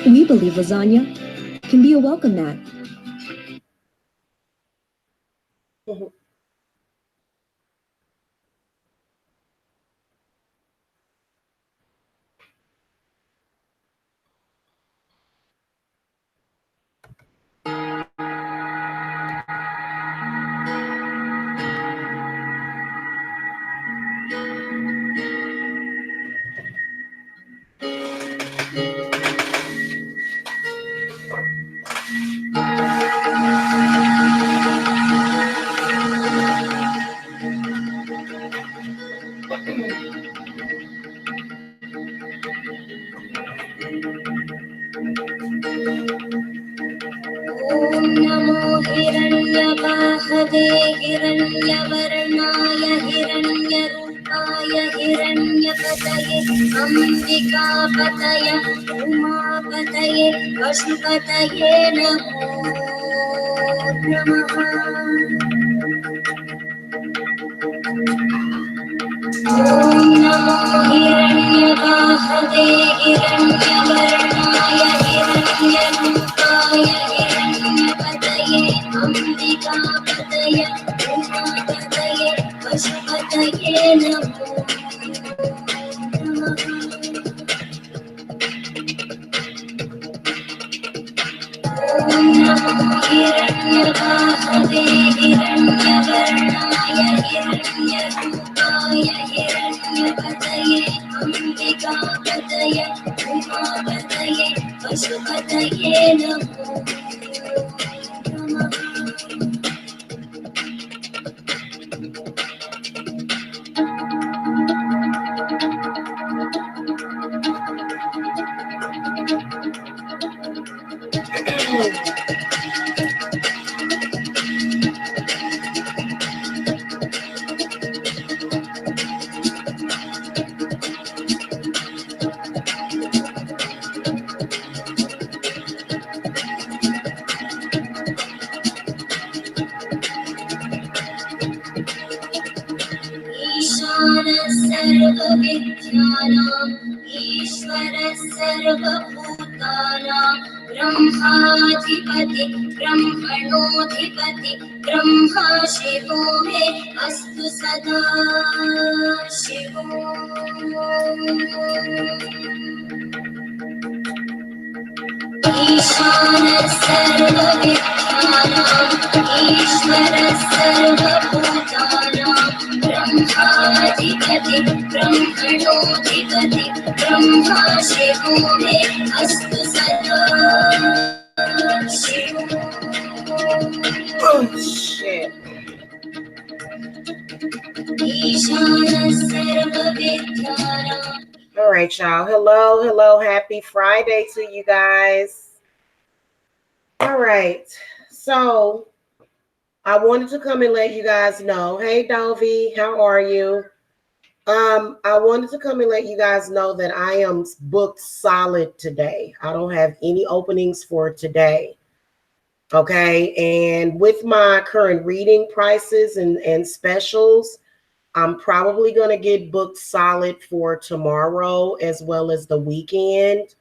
We believe lasagna can be a welcome mat. हिरण्यवाहवे हिरण्यवर्णाय हिरण्यरूपाय हिरण्यपतये अम्बिकापतये उमापतये पशुपतये नमो नमः। ॐ नमो हिरण्यवाहवे हिरण्यवर्णाय हिरण्यरूपाय हिरण्यपतये अम्बिकापतये उमापतये पशुपतये नमो नमः। ॐ नमो हिरण्यवाहवे हिरण्यवर्णाय हिरण्यरूपाय हिरण्यपतये अम्बिकापतये उमापतये पशुपतये नमो नमः। ईशानः सर्वविद्यानाम् ईश्वरः सर्वभूतानां ब्रह्माधिपति ब्रह्मणोऽधिपति ब्रह्मा शिवो मे अस्तु सदा शिवो। ईशानः सर्वविद्यानाम् ईश्वरः सर्वभूतानां ब्रह्माधिपति ब्रह्मणोऽधिपति ब्रह्मा शिवो मे अस्तु सदा शिवो। ईशानः सर्वविद्यानाम्. All right, y'all. Hello. Happy Friday to you guys. All right. So I wanted to come and let you guys know. Hey, Dovey, how are you? I wanted to come and let you guys know that I am booked solid today. I don't have any openings for today. Okay. And with my current reading prices and specials, I'm probably going to get booked solid for tomorrow as well as the weekend.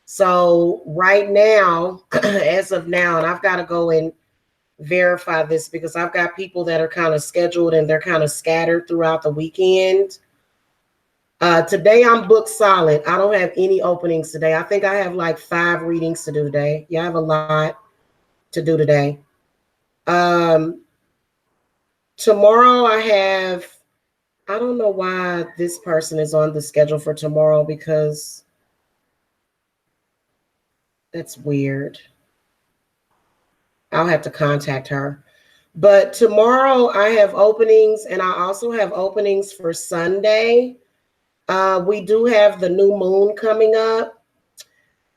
So right now, as of now, and I've got to go and verify this because I've got people that are kind of scheduled and they're kind of scattered throughout the weekend. Today I'm booked solid. I don't have any openings today. I think I have like 5 readings to do today. Yeah, I have a lot to do today. Tomorrow I don't know why this person is on the schedule for tomorrow because that's weird. I'll have to contact her. But tomorrow I have openings and I also have openings for Sunday. We do have the new moon coming up.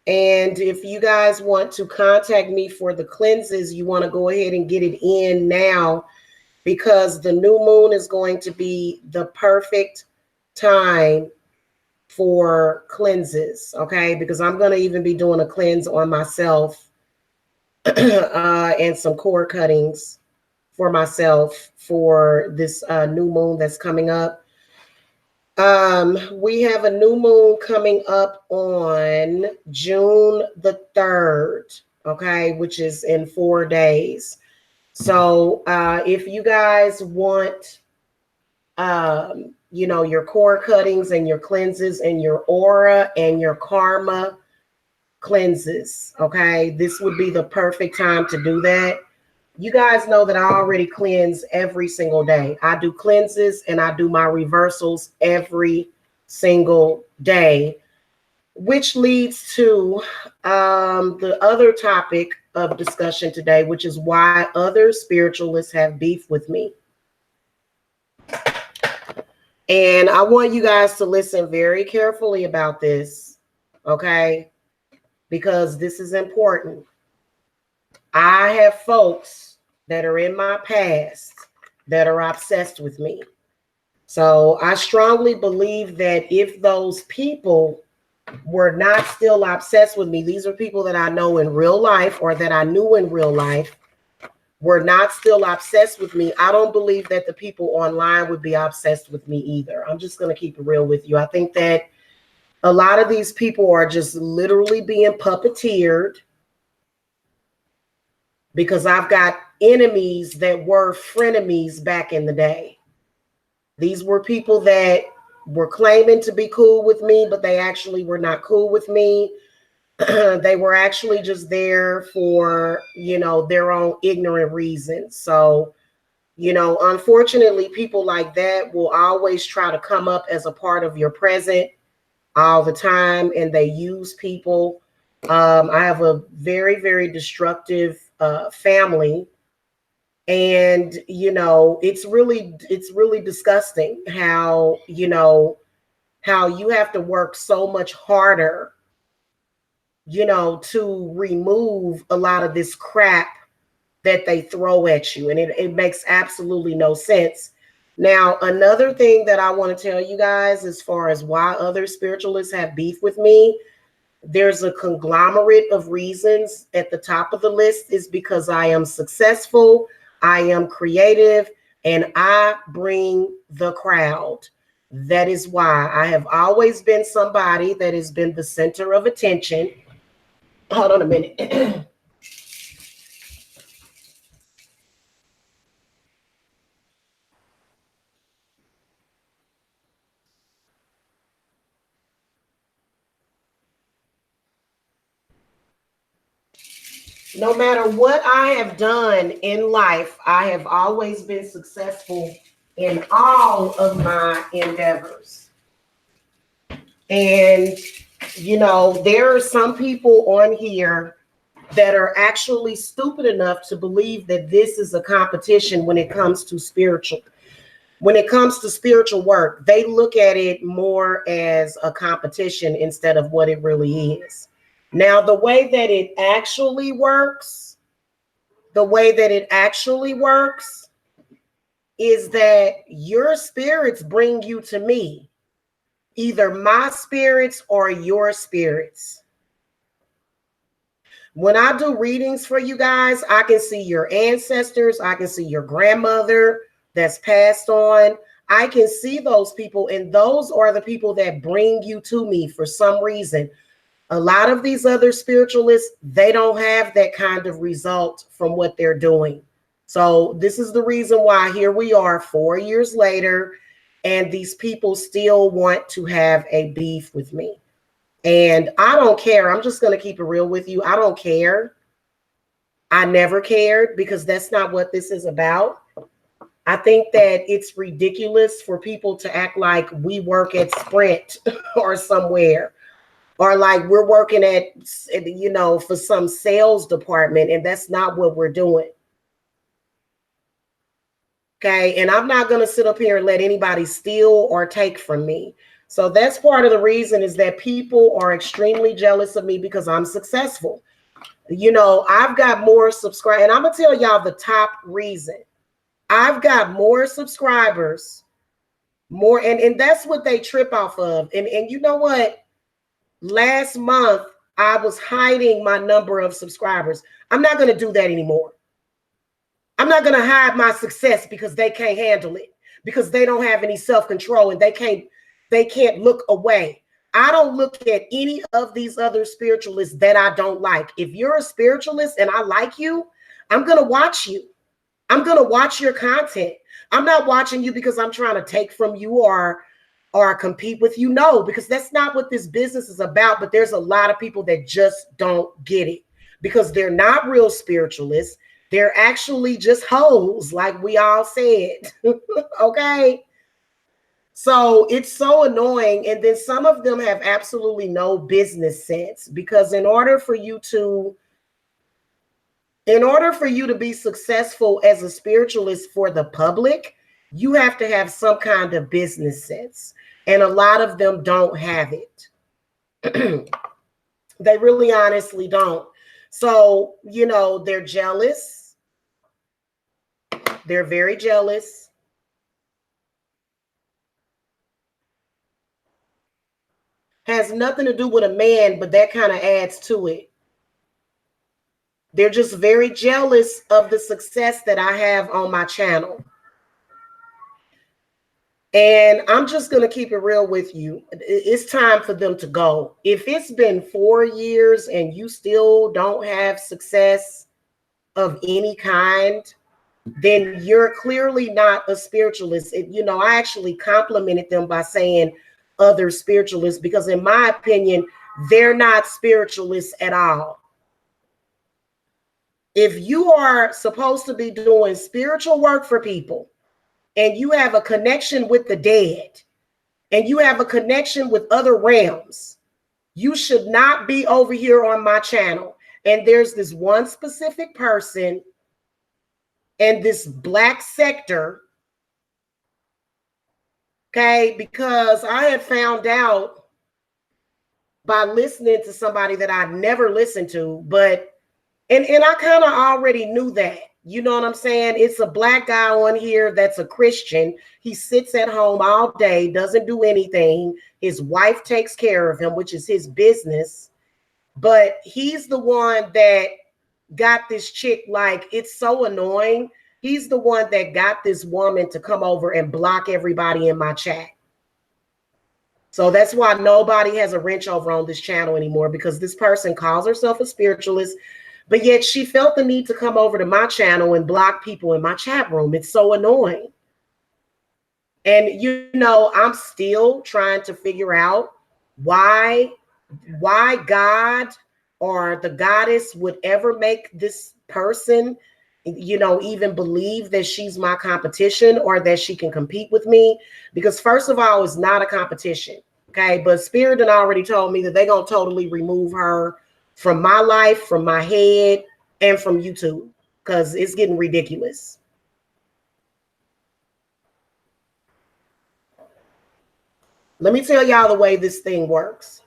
And if you guys want to contact me for the cleanses, you want to go ahead and get it in now because the new moon is going to be the perfect time for cleanses, okay? Because I'm going to even be doing a cleanse on myself and some cord cuttings for myself for this new moon that's coming up. We have a new moon coming up on June the 3rd, okay, which is in 4 days. So if you guys want, your core cuttings and your cleanses and your aura and your karma cleanses, okay, this would be the perfect time to do that. You guys know that I already cleanse every single day. I do cleanses and I do my reversals every single day, which leads to the other topic of discussion today, which is why other spiritualists have beef with me. And I want you guys to listen very carefully about this, okay? Because this is important. I have folks that are in my past that are obsessed with me. So I strongly believe that if those people were not still obsessed with me, these are people that I know in real life or that I knew in real life, were not still obsessed with me, I don't believe that the people online would be obsessed with me either. I'm just going to keep it real with you. I think that a lot of these people are just literally being puppeteered, because I've got enemies that were frenemies back in the day. These were people that were claiming to be cool with me, but they actually were not cool with me. They were actually just there for, their own ignorant reasons. So, unfortunately, people like that will always try to come up as a part of your present all the time, and they use people. I have a very, very destructive family, and it's really disgusting how you have to work so much harder to remove a lot of this crap that they throw at you, and it makes absolutely no sense. Now, another thing that I want to tell you guys, as far as why other spiritualists have beef with me, there's a conglomerate of reasons. At the top of the list is because I am successful, I am creative, and I bring the crowd. That is why I have always been somebody that has been the center of attention. Hold on a minute. No matter what I have done in life, I have always been successful in all of my endeavors. And, there are some people on here that are actually stupid enough to believe that this is a competition when it comes to spiritual. When it comes to spiritual work, they look at it more as a competition instead of what it really is. Now, the way that it actually works is that your spirits bring you to me, either my spirits or your spirits. When I do readings for you guys, I can see your ancestors, I can see your grandmother that's passed on. I can see those people, and those are the people that bring you to me for some reason. A lot of these other spiritualists, they don't have that kind of result from what they're doing. So this is the reason why here we are 4 years later, and these people still want to have a beef with me. And I don't care. I'm just going to keep it real with you. I don't care. I never cared, because that's not what this is about. I think that it's ridiculous for people to act like we work at Sprint or somewhere, or like we're working at, for some sales department, and that's not what we're doing. Okay. And I'm not going to sit up here and let anybody steal or take from me. So that's part of the reason, is that people are extremely jealous of me because I'm successful. I've got more subscribers, and I'm going to tell y'all the top reason. I've got more subscribers, and that's what they trip off of. And you know what? Last month, I was hiding my number of subscribers. I'm not going to do that anymore. I'm not going to hide my success because they can't handle it, because they don't have any self-control, and they can't they can't look away. I don't look at any of these other spiritualists that I don't like. If you're a spiritualist and I like you, I'm going to watch you. I'm going to watch your content. I'm not watching you because I'm trying to take from you or compete with you. No, because that's not what this business is about. But there's a lot of people that just don't get it because they're not real spiritualists. They're actually just hoes, like we all said. Okay. So it's so annoying. And then some of them have absolutely no business sense, because in order for you to be successful as a spiritualist for the public, you have to have some kind of business sense. And a lot of them don't have it. They really honestly don't. So, you know, they're jealous. They're very jealous. Has nothing to do with a man, but that kind of adds to it. They're just very jealous of the success that I have on my channel. And I'm just going to keep it real with you. It's time for them to go. If it's been 4 years and you still don't have success of any kind, then you're clearly not a spiritualist. You know, I actually complimented them by saying other spiritualists, because in my opinion, they're not spiritualists at all. If you are supposed to be doing spiritual work for people, and you have a connection with the dead, and you have a connection with other realms, you should not be over here on my channel. And there's this one specific person and this black sector, okay, because I had found out by listening to somebody that I never listened to, but and I kind of already knew that. You know what I'm saying? It's a black guy on here that's a Christian. He sits at home all day, doesn't do anything. His wife takes care of him, which is his business. But he's the one that got this chick, like, it's so annoying. He's the one that got this woman to come over and block everybody in my chat. So that's why nobody has a wrench over on this channel anymore, because this person calls herself a spiritualist, but yet she felt the need to come over to my channel and block people in my chat room. It's so annoying. And, you know, I'm still trying to figure out why God or the goddess would ever make this person, you know, even believe that she's my competition or that she can compete with me. Because first of all, it's not a competition. Okay. But Spirit had already told me that they're going to totally remove her from my life, from my head, and from YouTube, because it's getting ridiculous. Let me tell y'all the way this thing works.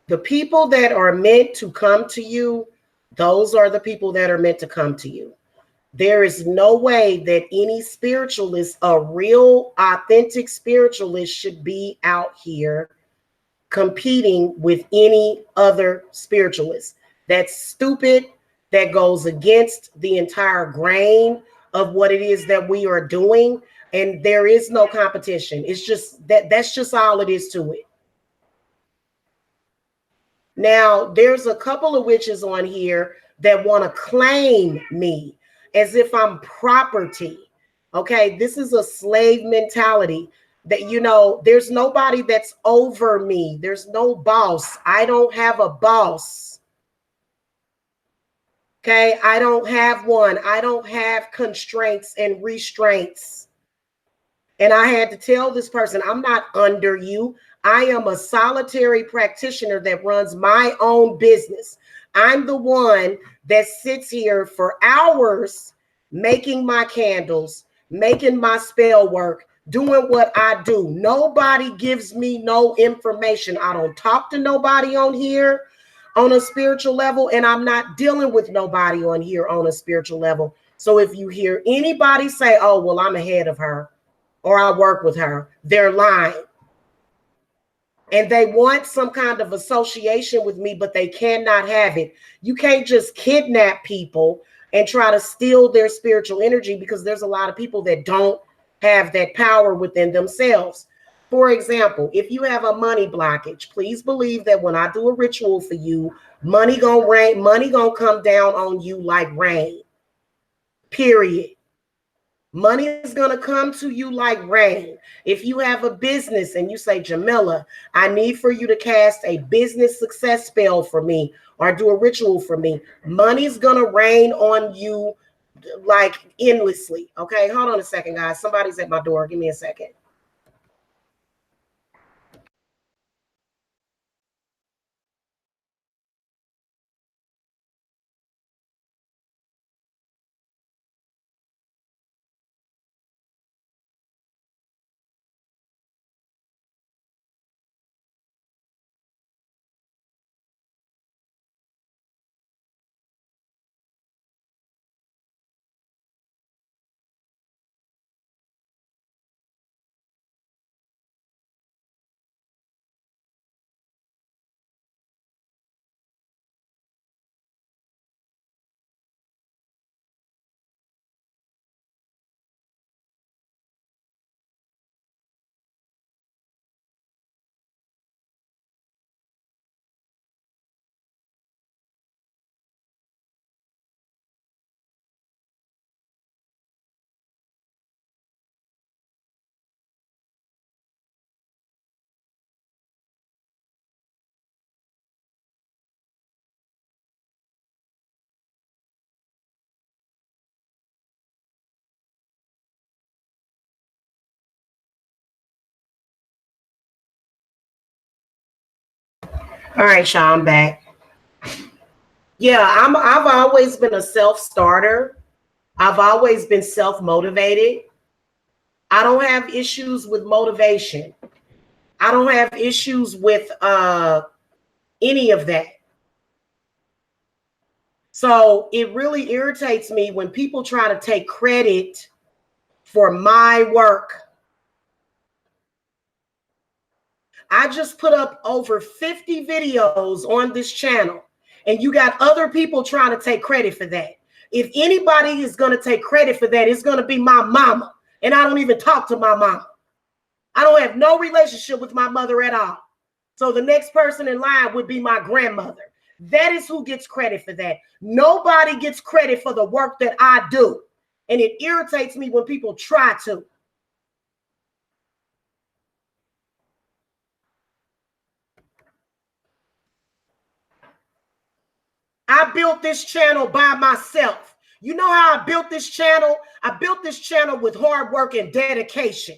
The people that are meant to come to you, those are the people that are meant to come to you. There is no way that any spiritualist, a real, authentic spiritualist, should be out here competing with any other spiritualist. That's stupid. That goes against the entire grain of what it is that we are doing. And there is no competition. It's just that's just all it is to it. Now, there's a couple of witches on here that want to claim me as if I'm property. Okay, this is a slave mentality. That, you know, there's nobody that's over me. There's no boss. I don't have a boss. Okay, I don't have one. I don't have constraints and restraints. And I had to tell this person, I'm not under you. I am a solitary practitioner that runs my own business. I'm the one that sits here for hours making my candles, making my spell work, doing what I do. Nobody gives me no information. I don't talk to nobody on here on a spiritual level, and I'm not dealing with nobody on here on a spiritual level. So if you hear anybody say, oh, well, I'm ahead of her or I work with her, they're lying. And they want some kind of association with me, but they cannot have it. You can't just kidnap people and try to steal their spiritual energy, because there's a lot of people that don't have that power within themselves. For example, if you have a money blockage, please believe that when I do a ritual for you, money gonna come down on you like rain. Period. Money is going to come to you like rain. If you have a business and you say, Jamila, I need for you to cast a business success spell for me or do a ritual for me, money's going to rain on you like endlessly. Okay, hold on a second, guys. Somebody's at my door. Give me a second. All right, y'all, I'm back. Yeah, I've always been a self-starter. I've always been self-motivated. I don't have issues with motivation. I don't have issues with any of that. So it really irritates me when people try to take credit for my work. I just put up over 50 videos on this channel, and you got other people trying to take credit for that. If anybody is going to take credit for that, it's going to be my mama. And I don't even talk to my mama. I don't have no relationship with my mother at all. So the next person in line would be my grandmother. That is who gets credit for that. Nobody gets credit for the work that I do. And it irritates me when people try to. I built this channel by myself. You know how I built this channel? I built this channel with hard work and dedication.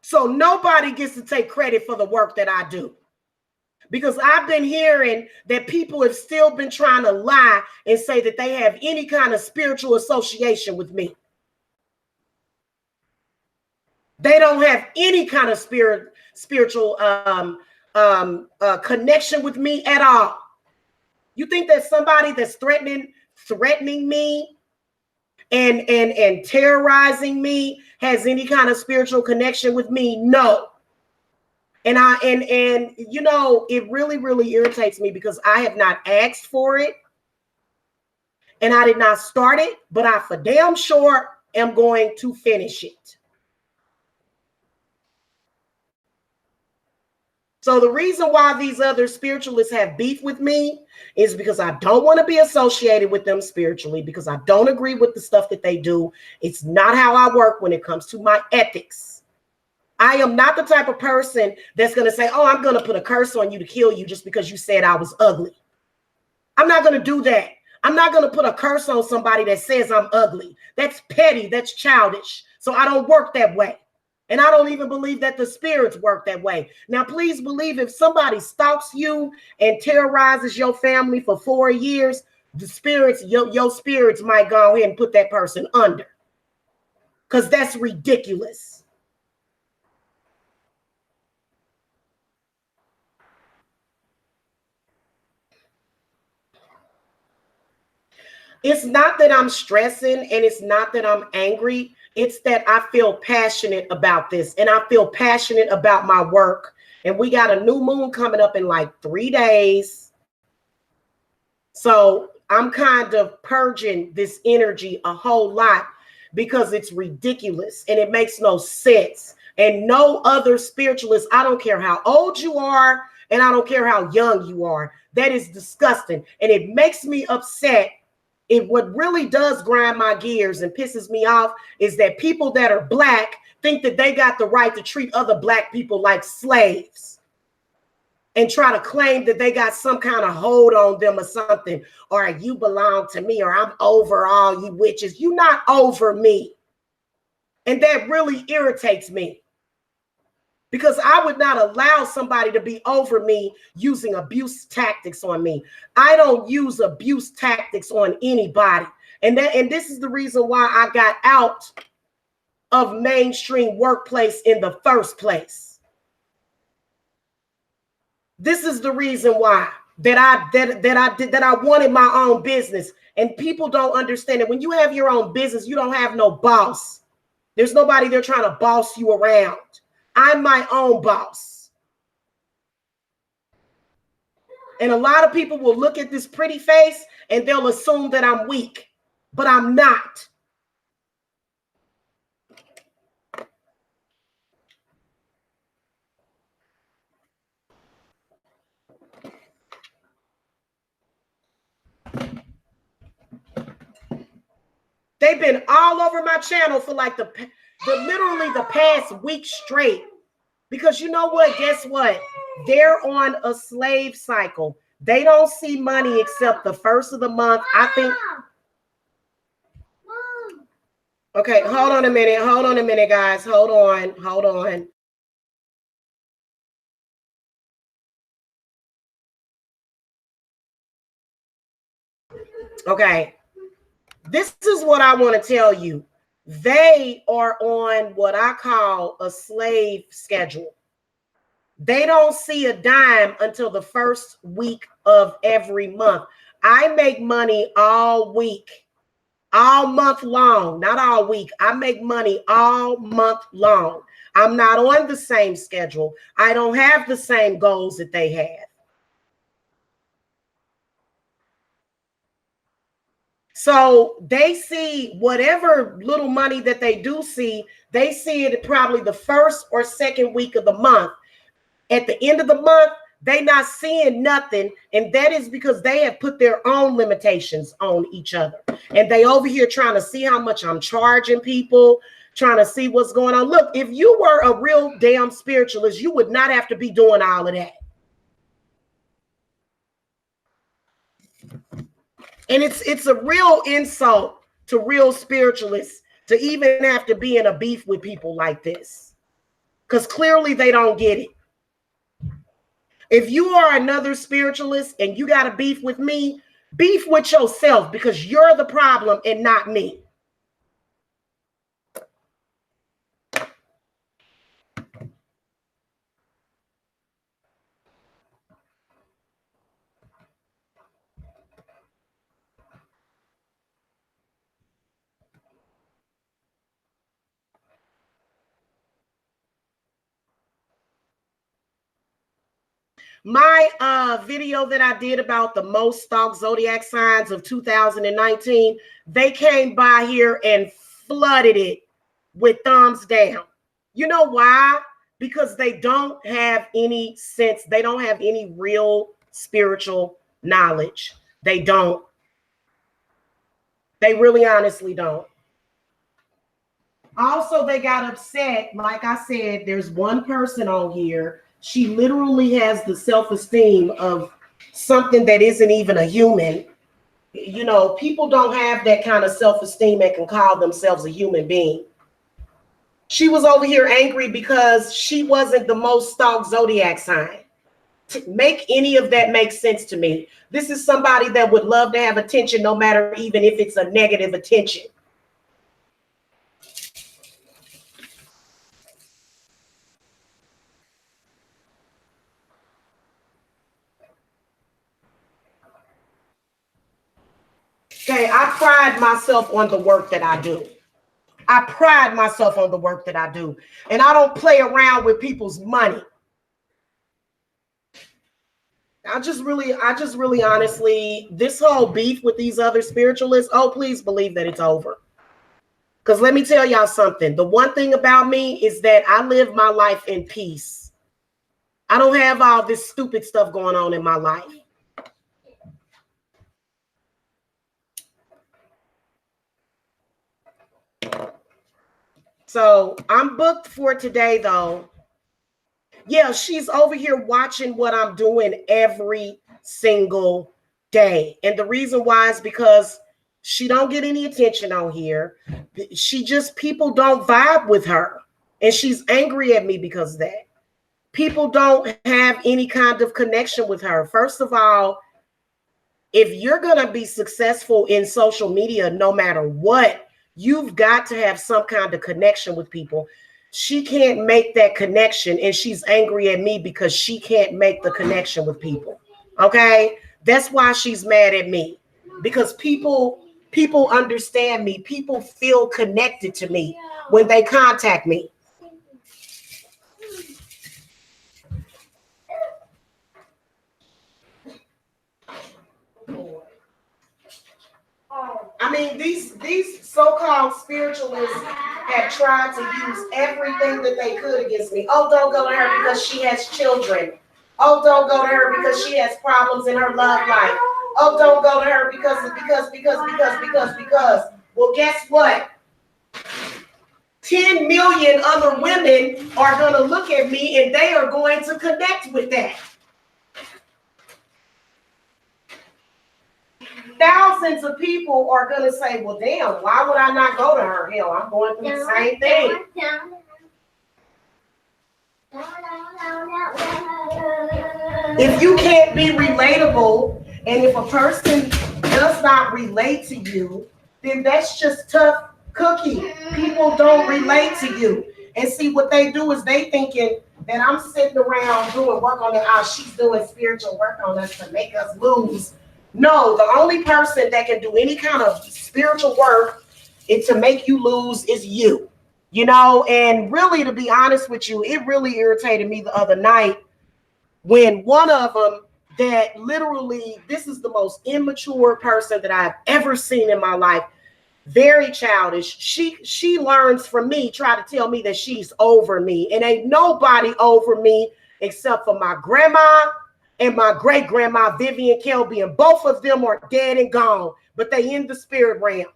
So nobody gets to take credit for the work that I do. Because I've been hearing that people have still been trying to lie and say that they have any kind of spiritual association with me. They don't have any kind of spiritual connection with me at all. You think that somebody that's threatening me and terrorizing me has any kind of spiritual connection with me? No. And you know, it really, really irritates me because I have not asked for it and I did not start it, but I for damn sure am going to finish it. So the reason why these other spiritualists have beef with me is because I don't want to be associated with them spiritually, because I don't agree with the stuff that they do. It's not how I work when it comes to my ethics. I am not the type of person that's going to say, oh, I'm going to put a curse on you to kill you just because you said I was ugly. I'm not going to do that. I'm not going to put a curse on somebody that says I'm ugly. That's petty. That's childish. So I don't work that way. And I don't even believe that the spirits work that way. Now, please believe if somebody stalks you and terrorizes your family for 4 years, the spirits, your spirits might go ahead and put that person under. Because that's ridiculous. It's not that I'm stressing and it's not that I'm angry. It's that I feel passionate about this and I feel passionate about my work. And we got a new moon coming up in like 3 days. So I'm kind of purging this energy a whole lot because it's ridiculous and it makes no sense. And no other spiritualist, I don't care how old you are and I don't care how young you are, that is disgusting. And it makes me upset. What really does grind my gears and pisses me off is that people that are Black think that they got the right to treat other Black people like slaves and try to claim that they got some kind of hold on them or something, or you belong to me, or I'm over all you witches. You're not over me. And that really irritates me, because I would not allow somebody to be over me using abuse tactics on me. I don't use abuse tactics on anybody. And this is the reason why I got out of mainstream workplace in the first place. This is the reason why that I wanted my own business. And people don't understand that when you have your own business, you don't have no boss. There's nobody there trying to boss you around. I'm my own boss. And a lot of people will look at this pretty face and they'll assume that I'm weak, but I'm not. They've been all over my channel for like literally the past week straight. Because you know what? Guess what? They're on a slave cycle. They don't see money except the first of the month. I think. Okay, hold on a minute. Hold on a minute, guys. Hold on. Hold on. Okay. This is what I want to tell you. They are on what I call a slave schedule. They don't see a dime until the first week of every month. I make money all week, all month long, not all week. I make money all month long. I'm not on the same schedule. I don't have the same goals that they have. So they see whatever little money that they do see, they see it probably the first or second week of the month. At the end of the month, they not seeing nothing. And that is because they have put their own limitations on each other. And they over here trying to see how much I'm charging people, trying to see what's going on. Look, if you were a real damn spiritualist, you would not have to be doing all of that. And it's a real insult to real spiritualists to even have to be in a beef with people like this, because clearly they don't get it. If you are another spiritualist and you got a beef with me, beef with yourself, because you're the problem and not me. My video that I did about the most stalked zodiac signs of 2019, they came by here and flooded it with thumbs down. You know why? Because they don't have any sense. They don't have any real spiritual knowledge. They don't. They really honestly don't. Also, they got upset. Like I said, there's one person on here. She literally has the self-esteem of something that isn't even a human. You know, people don't have that kind of self-esteem and can call themselves a human being. She was over here angry because she wasn't the most stalked zodiac sign. To make any of that make sense to me. This is somebody that would love to have attention, no matter even if it's a negative attention. Okay, I pride myself on the work that I do. I pride myself on the work that I do. And I don't play around with people's money. I just really honestly, this whole beef with these other spiritualists, oh, please believe that it's over. Because let me tell y'all something. The one thing about me is that I live my life in peace. I don't have all this stupid stuff going on in my life. So I'm booked for today, though. Yeah, she's over here watching what I'm doing every single day. And the reason why is because she don't get any attention on here. She just, people don't vibe with her. And she's angry at me because of that. People don't have any kind of connection with her. First of all, if you're going to be successful in social media, no matter what, you've got to have some kind of connection with people. She can't make that connection, and she's angry at me because she can't make the connection with people. Okay? That's why she's mad at me, because people understand me. People feel connected to me when they contact me. I mean, these so-called spiritualists have tried to use everything that they could against me. Oh, don't go to her because she has children. Oh, don't go to her because she has problems in her love life. Oh, don't go to her because. Well, guess what? 10 million other women are going to look at me and they are going to connect with that. Thousands of people are going to say, well, damn, why would I not go to her? Hell, I'm going through the same thing. If you can't be relatable, and if a person does not relate to you, then that's just tough cookie. People don't relate to you. And see, what they do is they thinking that I'm sitting around doing work on it. She's doing spiritual work on us to make us lose. No, the only person that can do any kind of spiritual work to make you lose is you. You know, and really, to be honest with you, it really irritated me the other night when one of them, that literally, this is the most immature person that I've ever seen in my life. Very childish. She learns from me, try to tell me that she's over me. And ain't nobody over me except for my grandma and my great grandma, Vivian Kelby. And both of them are dead and gone, but they in the spirit realm.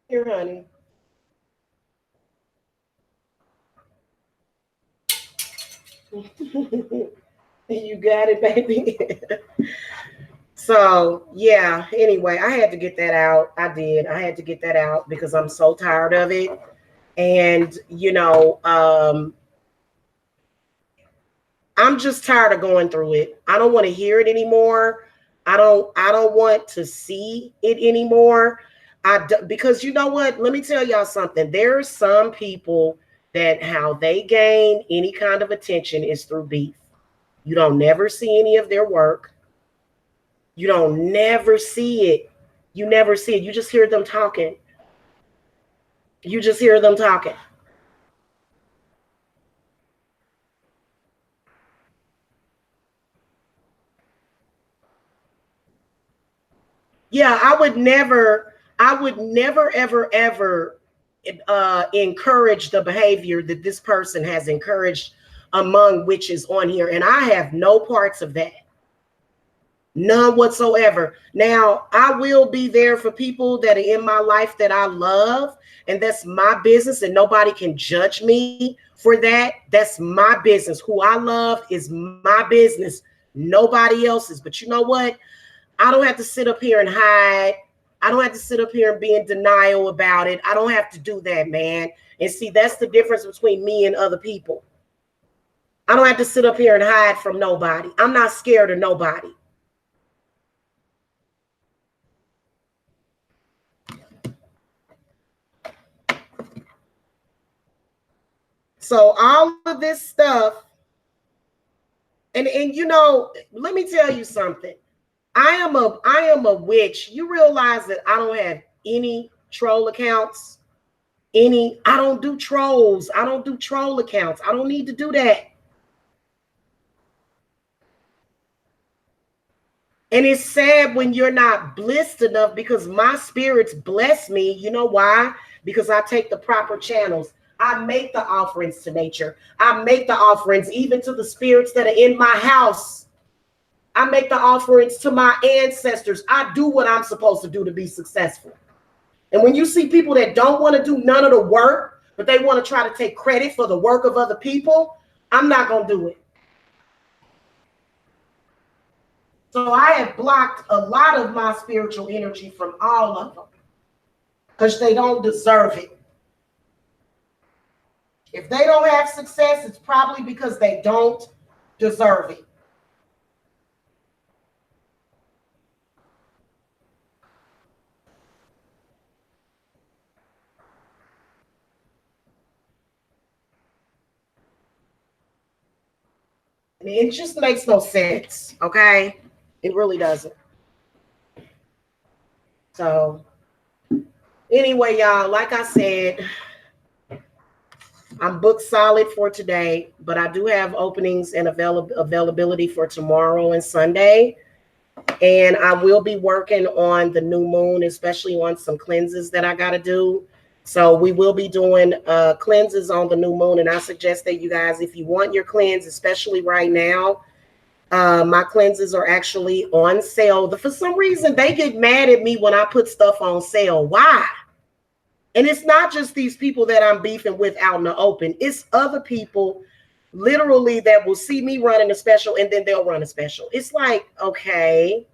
Here, honey. You got it, baby. So, yeah, anyway, I had to get that out. I did. I had to get that out because I'm so tired of it. And, you know, I'm just tired of going through it. I don't want to hear it anymore. I don't want to see it anymore. Because you know what? Let me tell y'all something. There are some people that how they gain any kind of attention is through beef. You don't never see any of their work. You don't never see it. You never see it. You just hear them talking. You just hear them talking. Yeah, I would never, ever encourage the behavior that this person has encouraged among witches on here. And I have no parts of that. None whatsoever. Now, I will be there for people that are in my life that I love, and that's my business, and nobody can judge me for that. That's my business. Who I love is my business, nobody else's. But you know what? I don't have to sit up here and hide. I don't have to sit up here and be in denial about it. I don't have to do that, man. And see, that's the difference between me and other people. I don't have to sit up here and hide from nobody. I'm not scared of nobody. So all of this stuff, and you know, let me tell you something. I am a witch. You realize that I don't have any troll accounts. I don't do trolls. I don't do troll accounts. I don't need to do that. And it's sad when you're not blessed enough, because my spirits bless me. You know why? Because I take the proper channels. I make the offerings to nature. I make the offerings even to the spirits that are in my house. I make the offerings to my ancestors. I do what I'm supposed to do to be successful. And when you see people that don't want to do none of the work, but they want to try to take credit for the work of other people, I'm not going to do it. So I have blocked a lot of my spiritual energy from all of them because they don't deserve it. If they don't have success, it's probably because they don't deserve it. And it just makes no sense, okay? It really doesn't. So anyway, y'all, like I said, I'm booked solid for today, but I do have openings and availability for tomorrow and Sunday. And I will be working on the new moon, especially on some cleanses that I got to do. So we will be doing cleanses on the new moon. And I suggest that you guys, if you want your cleanse, especially right now, my cleanses are actually on sale. For some reason, they get mad at me when I put stuff on sale. Why? And it's not just these people that I'm beefing with out in the open. It's other people literally that will see me running a special and then they'll run a special. It's like, okay.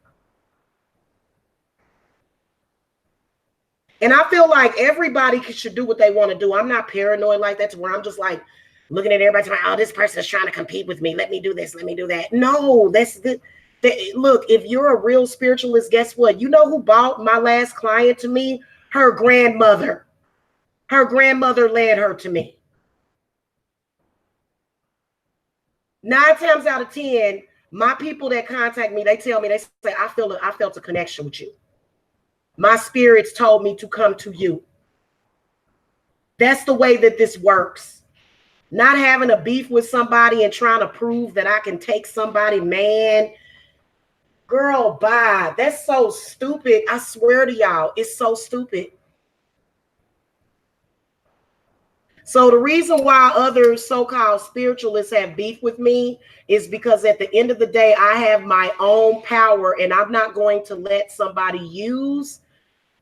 And I feel like everybody should do what they want to do. I'm not paranoid like that to where I'm just like looking at everybody saying, oh, this person is trying to compete with me. Let me do this. Let me do that. No, that's the look, if you're a real spiritualist, guess what? You know who bought my last client to me? Her grandmother. Her grandmother led her to me. 9 times out of 10, my people that contact me, they tell me, they say, I felt a connection with you. My spirits told me to come to you. That's the way that this works. Not having a beef with somebody and trying to prove that I can take somebody, man. Girl, bye. That's so stupid. I swear to y'all, it's so stupid. So the reason why other so-called spiritualists have beef with me is because at the end of the day, I have my own power and I'm not going to let somebody use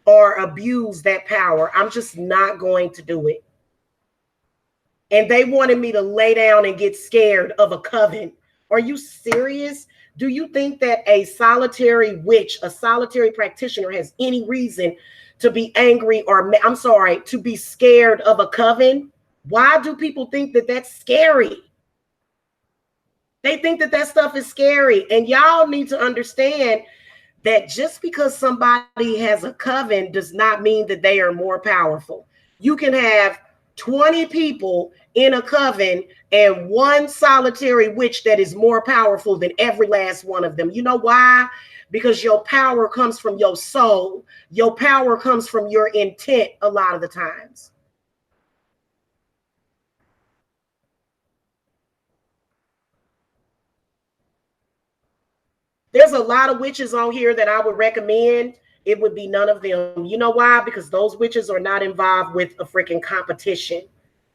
or abuse that power. I'm just not going to do it. And they wanted me to lay down and get scared of a coven. Are you serious? Do you think that a solitary witch, a solitary practitioner has any reason to be angry or, I'm sorry, to be scared of a coven? Why do people think that that's scary? They think that that stuff is scary. And y'all need to understand that just because somebody has a coven does not mean that they are more powerful. You can have 20 people in a coven and one solitary witch that is more powerful than every last one of them. You know why? Because your power comes from your soul. Your power comes from your intent a lot of the times. There's a lot of witches on here that I would recommend. It would be none of them. You know why? Because those witches are not involved with a freaking competition.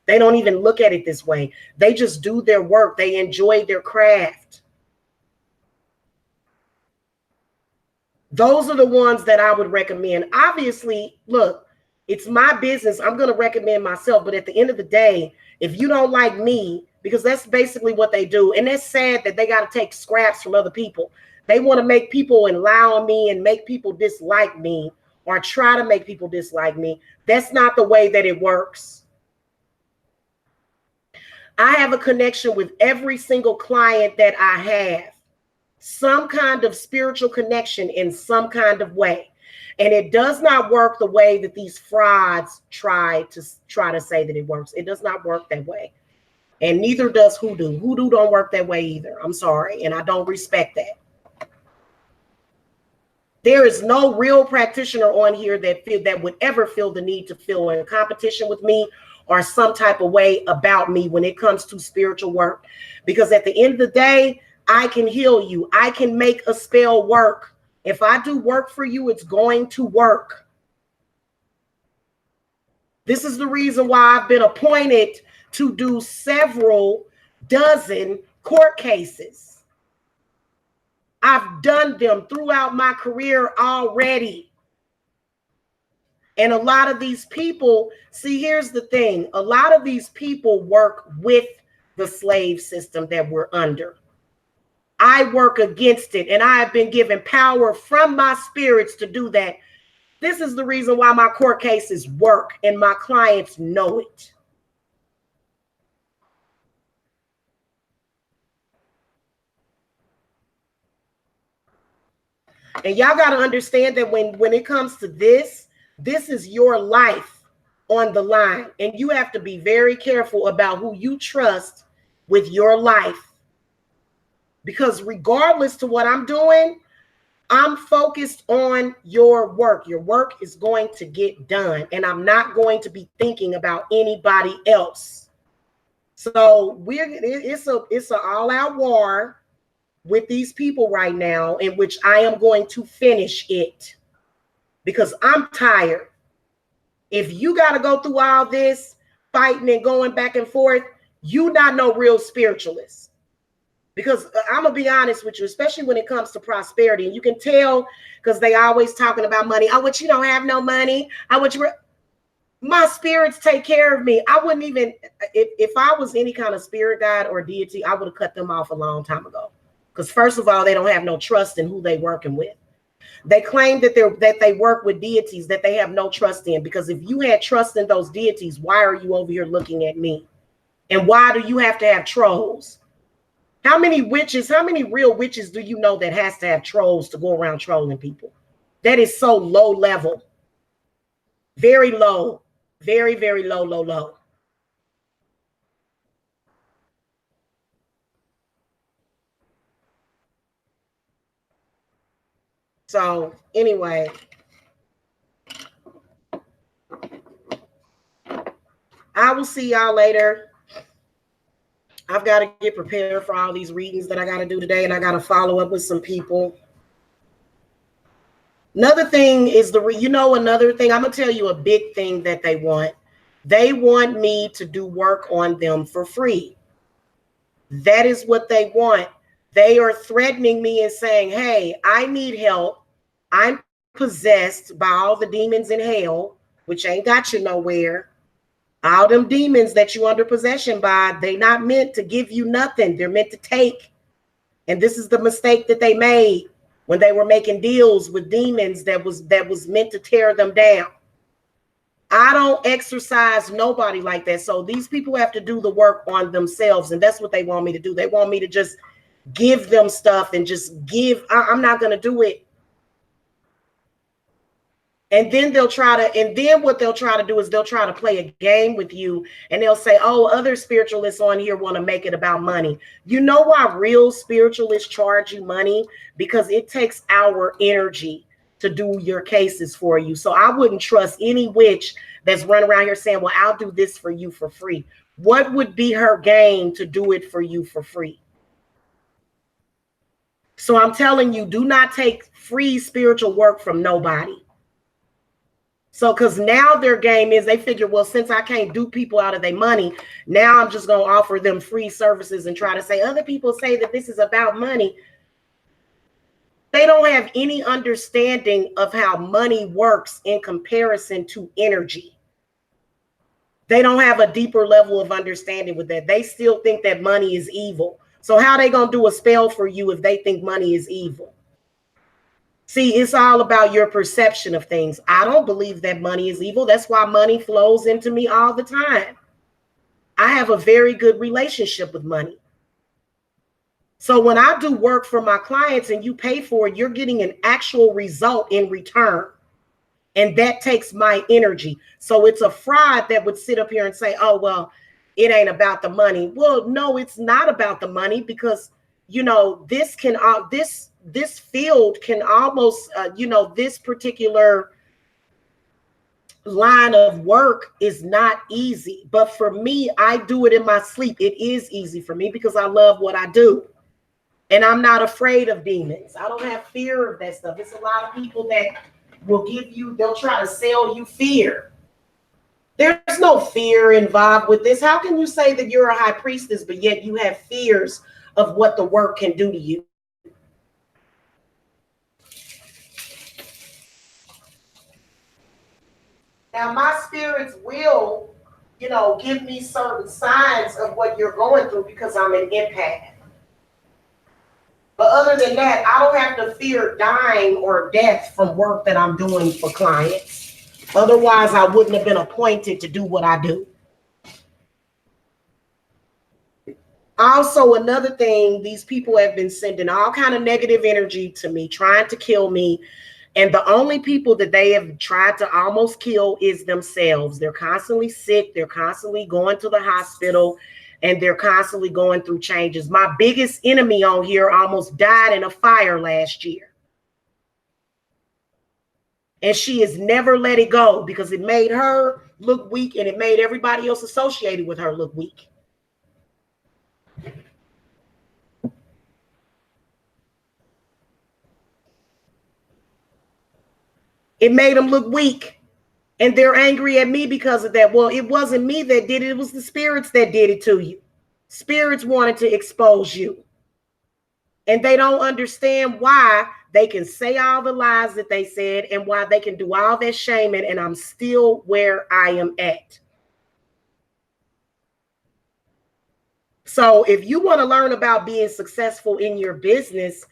They don't even look at it this way. They just do their work. They enjoy their craft. Those are the ones that I would recommend. Obviously, look, it's my business. I'm going to recommend myself. But at the end of the day, if you don't like me, because that's basically what they do. And it's sad that they got to take scraps from other people. They want to make people allow me and make people dislike me or try to make people dislike me. That's not the way that it works. I have a connection with every single client that I have. Some kind of spiritual connection in some kind of way. And it does not work the way that these frauds try to say that it works. It does not work that way. And neither does hoodoo. Hoodoo don't work that way either. I'm sorry. And I don't respect that. There is no real practitioner on here that would ever feel the need to feel in competition with me or some type of way about me when it comes to spiritual work. Because at the end of the day, I can heal you. I can make a spell work. If I do work for you, it's going to work. This is the reason why I've been appointed to do several dozen court cases. I've done them throughout my career already. And a lot of these people, see, here's the thing. A lot of these people work with the slave system that we're under. I work against it, and I have been given power from my spirits to do that. This is the reason why my court cases work, and my clients know it. And y'all got to understand that when it comes to this is your life on the line. And you have to be very careful about who you trust with your life. Because regardless to what I'm doing, I'm focused on your work. Your work is going to get done. And I'm not going to be thinking about anybody else. So it's an all-out war with these people right now, in which I am going to finish it because I'm tired. If you got to go through all this fighting and going back and forth, you not no real spiritualist. Because I'm going to be honest with you, especially when it comes to prosperity. And you can tell because they always talking about money. I want you don't have no money. I want you. My spirits take care of me. I wouldn't even, if I was any kind of spirit guide or deity, I would have cut them off a long time ago. Because first of all, they don't have no trust in who they working with. They claim that they work with deities that they have no trust in. Because if you had trust in those deities, why are you over here looking at me? And why do you have to have trolls? How many real witches do you know that has to have trolls to go around trolling people? That is so low level. Very low. Very, very low, low, low. So anyway, I will see y'all later. I've got to get prepared for all these readings that I got to do today, and I got to follow up with some people. Another thing is another thing, I'm going to tell you a big thing that they want. They want me to do work on them for free. That is what they want. They are threatening me and saying, hey, I need help. I'm possessed by all the demons in hell, which ain't got you nowhere. All them demons that you under possession by, they not meant to give you nothing. They're meant to take. And this is the mistake that they made when they were making deals with demons that was meant to tear them down. I don't exercise nobody like that. So these people have to do the work on themselves. And that's what they want me to do. They want me to just give them stuff and just give. I'm not going to do it. And then what they'll try to do is they'll try to play a game with you, and they'll say, oh, other spiritualists on here want to make it about money. You know why real spiritualists charge you money? Because it takes our energy to do your cases for you. So I wouldn't trust any witch that's running around here saying, well, I'll do this for you for free. What would be her gain to do it for you for free? So I'm telling you, do not take free spiritual work from nobody. So, because now their game is they figure, well, since I can't dupe people out of their money, now I'm just going to offer them free services and try to say other people say that this is about money. They don't have any understanding of how money works in comparison to energy. They don't have a deeper level of understanding with that. They still think that money is evil. So how are they going to do a spell for you if they think money is evil? See, it's all about your perception of things. I don't believe that money is evil. That's why money flows into me all the time. I have a very good relationship with money. So when I do work for my clients and you pay for it, you're getting an actual result in return. And that takes my energy. So it's a fraud that would sit up here and say, oh, well, it ain't about the money. Well, no, it's not about the money, because you know, this can this field can almost you know, this particular line of work is not easy, but for me, I do it in my sleep. It is easy for me because I love what I do, and I'm not afraid of demons. I don't have fear of that stuff. It's a lot of people that will give you, they'll try to sell you fear. There's no fear involved with this. How can you say that you're a high priestess, but yet you have fears of what the work can do to you? Now, my spirits will, you know, give me certain signs of what you're going through because I'm an empath. But other than that, I don't have to fear dying or death from work that I'm doing for clients. Otherwise, I wouldn't have been appointed to do what I do. Also, another thing, these people have been sending all kind of negative energy to me, trying to kill me. And the only people that they have tried to almost kill is themselves. They're constantly sick. They're constantly going to the hospital, and they're constantly going through changes. My biggest enemy on here almost died in a fire last year. And she has never let it go because it made her look weak, and it made everybody else associated with her look weak. It made them look weak. And they're angry at me because of that. Well, it wasn't me that did it. It was the spirits that did it to you. Spirits wanted to expose you. And they don't understand why they can say all the lies that they said and why they can do all that shaming, and I'm still where I am at. So if you want to learn about being successful in your business,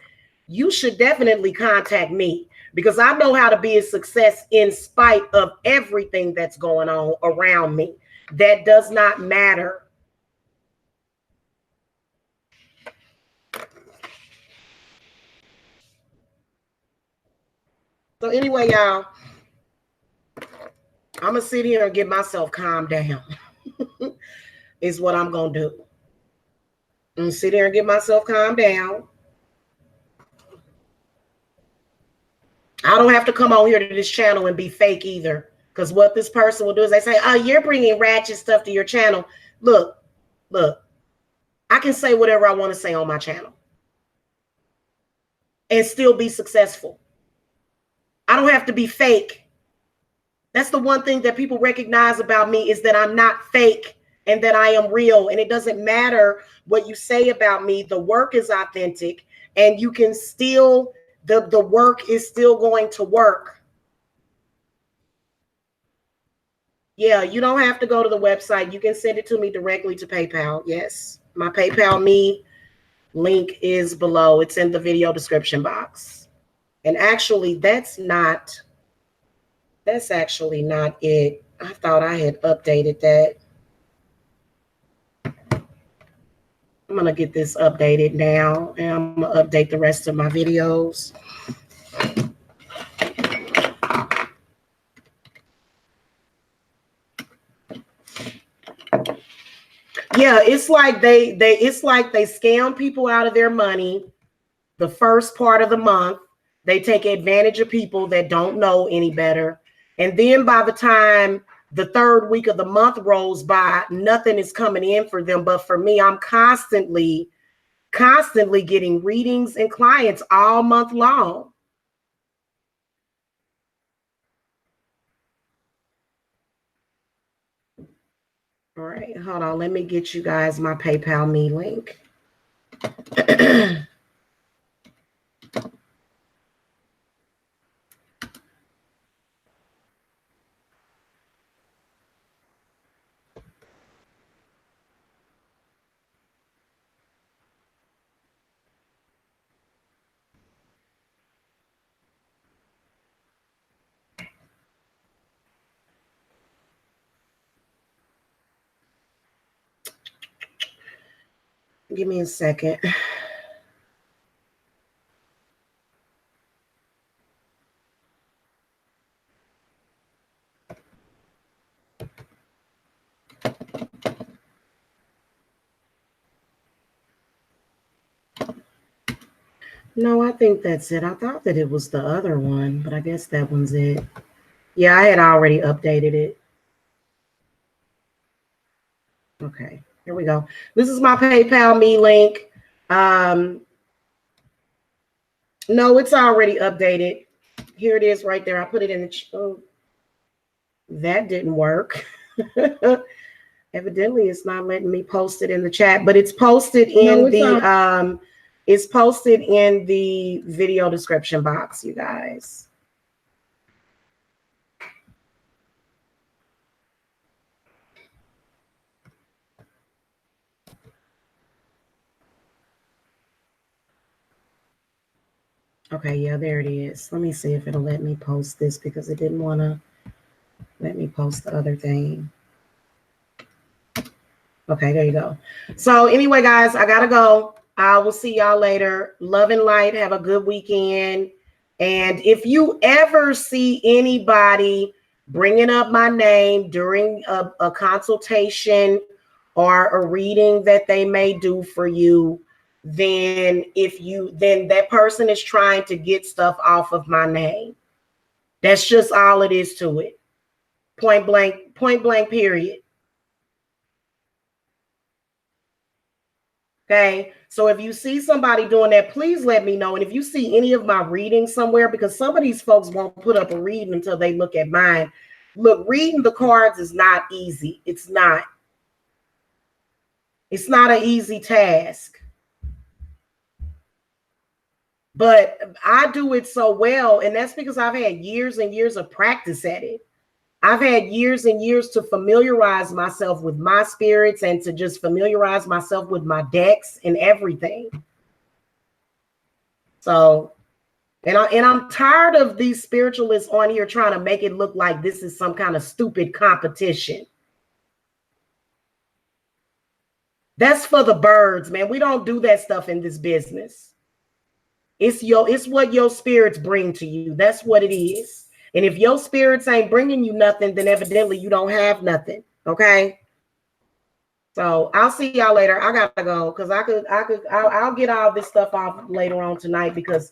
you should definitely contact me, because I know how to be a success in spite of everything that's going on around me. That does not matter. So anyway, y'all, I'm going to sit here and get myself calmed down is what I'm going to do. I'm going to sit here and get myself calmed down. I don't have to come on here to this channel and be fake either. Because what this person will do is they say, oh, you're bringing ratchet stuff to your channel. Look, I can say whatever I want to say on my channel and still be successful. I don't have to be fake. That's the one thing that people recognize about me, is that I'm not fake and that I am real. And it doesn't matter what you say about me. The work is authentic, and you can still, the work is still going to work. Yeah, you don't have to go to the website. You can send it to me directly to PayPal. Yes, my PayPal me link is below. It's in the video description box. And actually, that's actually not it. I thought I had updated that. I'm going to get this updated now, and I'm going to update the rest of my videos. Yeah, it's like they scam people out of their money the first part of the month. They take advantage of people that don't know any better. And then by the time the third week of the month rolls by, nothing is coming in for them. But for me, I'm constantly getting readings and clients all month long. All right, hold on. Let me get you guys my PayPal me link. Give me a second. No, I think that's it. I thought that it was the other one, but I guess that one's it. Yeah, I had already updated it. Okay, here we go. This is my PayPal me link. No, it's already updated. Here it is right there. I put it in the oh, that didn't work. Evidently, it's not letting me post it in the chat, but it's posted in it's posted in the video description box, you guys. Okay, yeah, there it is. Let me see if it'll let me post this because it didn't want to let me post the other thing. Okay, there you go. So anyway, guys, I gotta go. I will see y'all later. Love and light. Have a good weekend. And if you ever see anybody bringing up my name during a consultation or a reading that they may do for you, then that person is trying to get stuff off of my name. That's just all it is to it. Point blank, period. Okay, so if you see somebody doing that, please let me know. And if you see any of my readings somewhere, because some of these folks won't put up a reading until they look at mine. Look, reading the cards is not easy. It's not. It's not an easy task. But I do it so well, and that's because I've had years and years of practice at it. I've had years and years to familiarize myself with my spirits and to just familiarize myself with my decks and everything. So, and I'm tired of these spiritualists on here trying to make it look like this is some kind of stupid competition. That's for the birds, man. We don't do that stuff in this business. It's what your spirits bring to you. That's what it is. And if your spirits ain't bringing you nothing, then evidently you don't have nothing. Okay. So I'll see y'all later. I gotta go because I'll get all this stuff off later on tonight because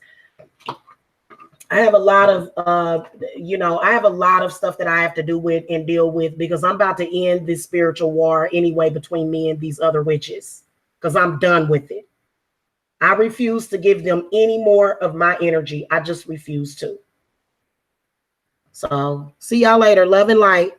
I have a lot of I have a lot of stuff that I have to do with and deal with because I'm about to end this spiritual war anyway between me and these other witches because I'm done with it. I refuse to give them any more of my energy. I just refuse to. So see y'all later. Love and light.